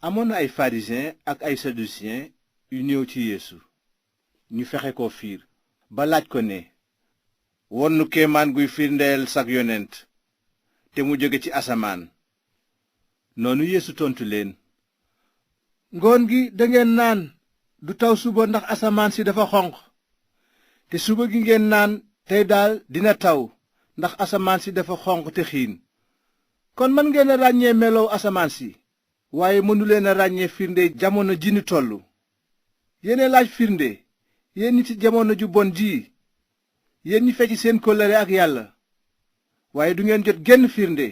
amoon na ay pharisiens ak ay sadusiens yu ñëw ci yeesu ñu fexe ko fiir ba laaj ko ne won nu kéemaan guy firndeel sag yonent te mu jóge ci asamaan. noonu yeesu tontu leen, ngoon gi dangeen naan du taw suba ndax asamaan si dafa xonq, te suba gi ngeen naan tey daal dina taw ndax asamaan si dafa xonq te xiin. kon mën ngeen a ràññee melow asamaan si, waaye mënuleen a ràññee firnde jamono ji ni tollu. yéen laaj firnde, yéen ñi ci jamono ju bon ji, yéen ñi fecc seen kóllëre ak yàlla, waaye du ngeen jot genn firnde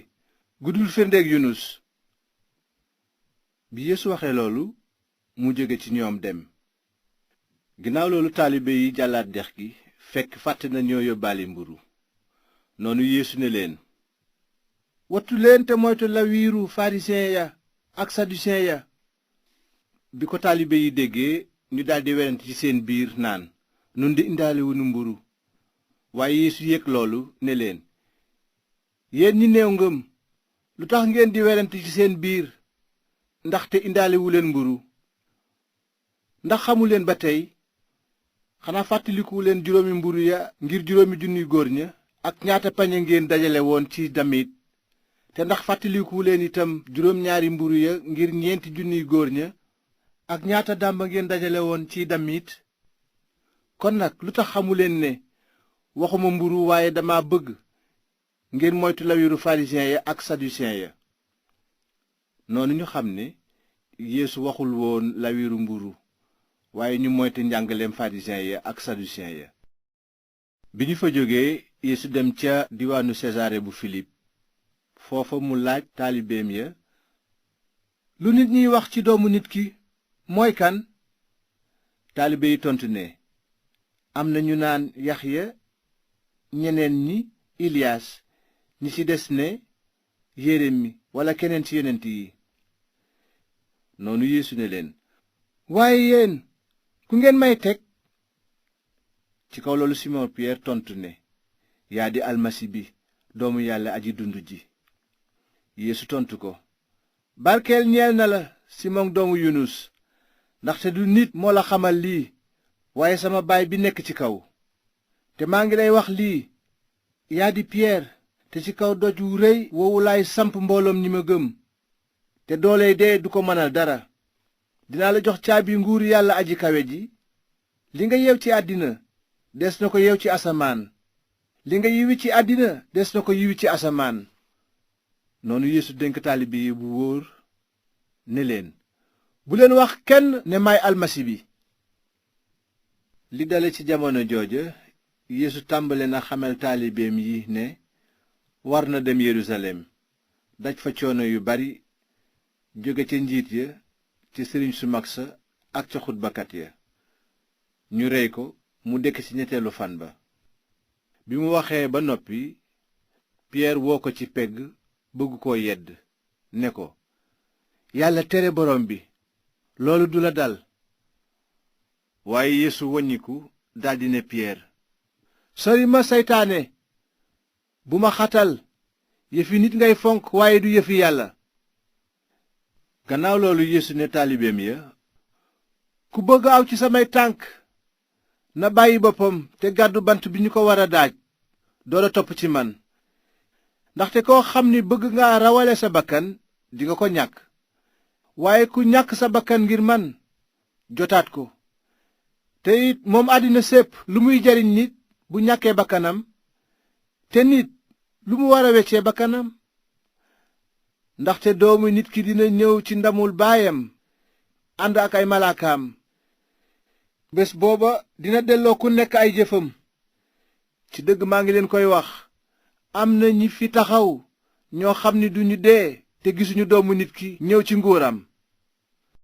gudul firndeeg Yunus. bi Yeesu waxee loolu mu jóge ci ñoom dem. ginnaaw loolu taalibe yi jàllaat dex gi fekk fàtte na ñoo yóbbaale mburu. noonu Yeesu ne leen, wattu leen te moytu lawiiru farisiyen ya ak sadusiyen ya. bi ko taalibe yi déggee ñu daldi werante ci seen biir naan, nun di indaalewuñu mburu. waaye Yeesu yëg loolu ne leen, yéen ñi néew ngëm, lu tax ngeen di werante ci seen biir ndaxte indaalewuleen mburu? ndax xamuleen ba tey? xanaa fàttalikuwuleen juróomi mburu ya ngir 5,000 góor ña ak ñaata pañe ngeen dajale woon ci damit? te ndax fàttalikuwuleen itam 2 mburu ya ngir 4,000 góor ña ak ñaata dàmba ngeen dajale woon ci damit? kon nag lu tax xamuleen ne waxuma mburu waaye dama bëgg ngeen moytu lawiru farisiyen ya ak sadusiyen ya. noonu ñu xam ne Yeesu waxul woon lawiru mburu waaye ñu moytu njàngaleem farisiyen ya ak sadusiyen ya. bi ñu fa jógee Yeesu dem ca diwaanu Sesaare bu Filip. foofa mu laaj taalibeem ya, lu nit ñiy wax ci doomu nit ki mooy kan? taalibe yi tontu ne, am na ñu naan Yaxya, ñeneen ñi Iliyaas, ñi ci des ne Yeremi walla keneen ci yonent yi. noonu Yeesu ne leen, waaye yéen ku ngeen may teg? ci kaw loolu Simon Pierre tontu ne, yaa di almasi bi, doomu yàlla aji dund ji. Yeesu tontu ko, barkeel ñeel na la Simon doomu Yunus, ndaxte du nit moo la xamal lii waaye sama baay bi nekk ci kaw. te maa ngi lay wax lii, yaa di Pierre, te ci kaw doj wu rëy woowu laay samp mbooloom ñi ma gëm, te dooley dee du ko mënal dara. dinaa la jox caabi nguuru yàlla aji kawe ji. li nga yeew ci àddina des na ko yeew ci asamaan, li nga yiwi ci àddina des na ko yiwi ci asamaan. noonu Yeesu dénk taalibe yi bu wóor ne leen, bu leen wax kenn ne maay almasi bi. li dale ci jamono jooja Yeesu tàmbale na xamal taalibeem yi ne war na dem Yerusalem, daj fa coono yu bari, jóge ca njiit ya, ci sëriñ su mag sa ak ca xutbakat ya. ñu rey ko mu dekk ci ñetteelu fan ba. bi mu waxee ba noppi, Pierre woo ko ci pegg bëgg koo yedd ne ko, yàlla tere borom bi, loolu du la dal. waaye Yeesu woññiku daldi ne Pierre, sori ma seytaane, bu ma xatal, yëfi nit ngay fonk waaye du yëfi yàlla. gannaaw loolu Yeesu ne taalibeem ya, ku bëgg aw ci samay tànk na bàyyi boppam te gàddu bant bi ñu ko war a daaj door a topp ci man. ndaxte koo xam ni bëgg nga rawale sa bakkan dinga ko ñàkk, waaye ku ñàkk sa bakkan ngir man jotaat ko. te it moom àddina sépp lu muy jariñ nit bu ñàkkee bakkanam? te nit lu mu war a weccee bakkanam? ndaxte doomu nit ki dina ñëw ci ndamul baayam ànd ak ay malaakaam. bés booba dina delloo ku nekk ay jëfam. ci dëgg maa ngi leen koy wax, am na ñi fi taxaw ñoo xam ni duñu dee te gisuñu doomu nit ki ñëw ci nguuram.